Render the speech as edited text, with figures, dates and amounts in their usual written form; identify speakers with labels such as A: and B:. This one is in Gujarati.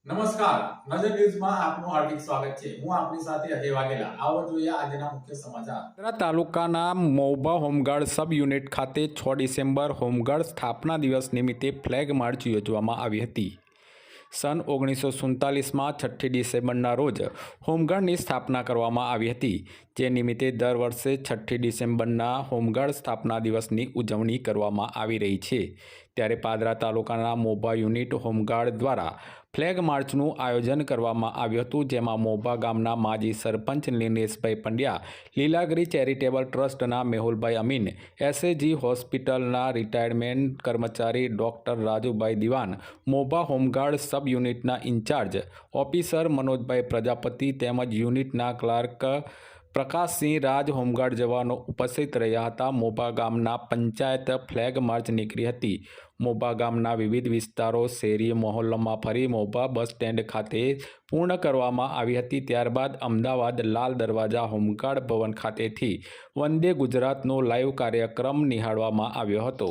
A: નમસ્કાર, નજર ન્યૂઝમાં આપનું હાર્દિક સ્વાગત છે। હું આપની સાથે અજય વાઘેલા। આવો જોઈએ આજના મુખ્ય સમાચાર।
B: વડોદરા તાલુકાના મૌબા હોમગાર્ડ સબ યુનિટ ખાતે 6 ડિસેમ્બર હોમગાર્ડ સ્થાપના દિવસ નિમિત્તે ફ્લેગ માર્ચ યોજવામાં આવી હતી। સન 1947માં 6 ડિસેમ્બરના રોજ હોમગાર્ડની સ્થાપના કરવામાં આવી હતી, જે નિમિત્તે દર વર્ષે 6 ડિસેમ્બરના હોમગાર્ડ સ્થાપના દિવસની ઉજવણી કરવામાં આવી રહી છે। ત્યારે પાદરા તાલુકાના મૌબા યુનિટ હોમગાર્ડ દ્વારા ફ્લેગ માર્ચનું આયોજન કરવામાં આવ્યું હતું, જેમાં મૌબા ગામના માજી સરપંચ નિલેશભાઈ પંડ્યા, લીલાગિરી ચેરિટેબલ ટ્રસ્ટના મેહુલભાઈ અમીન, એસએજી હોસ્પિટલના રિટાયરમેન્ટ કર્મચારી ડૉક્ટર રાજુભાઈ દિવાન, મૌબા હોમગાર્ડ સબ યુનિટના ઇન્ચાર્જ ઓફિસર મનોજભાઈ પ્રજાપતિ તેમજ યુનિટના ક્લાર્ક પ્રકાશસિંહ રાજ હોમગાર્ડ જવાનો ઉપસ્થિત રહ્યા હતા। મૌબા ગામના પંચાયત ફ્લેગ માર્ચ નીકળી હતી। મૌબા ગામના વિવિધ વિસ્તારો, શેરી, મહોલ્લામાં ફરી મૌબા બસ સ્ટેન્ડ ખાતે પૂર્ણ કરવામાં આવી હતી। ત્યારબાદ અમદાવાદ લાલ દરવાજા હોમગાર્ડ ભવન ખાતેથી વંદે ગુજરાતનો લાઈવ કાર્યક્રમ નિહાળવામાં આવ્યો હતો।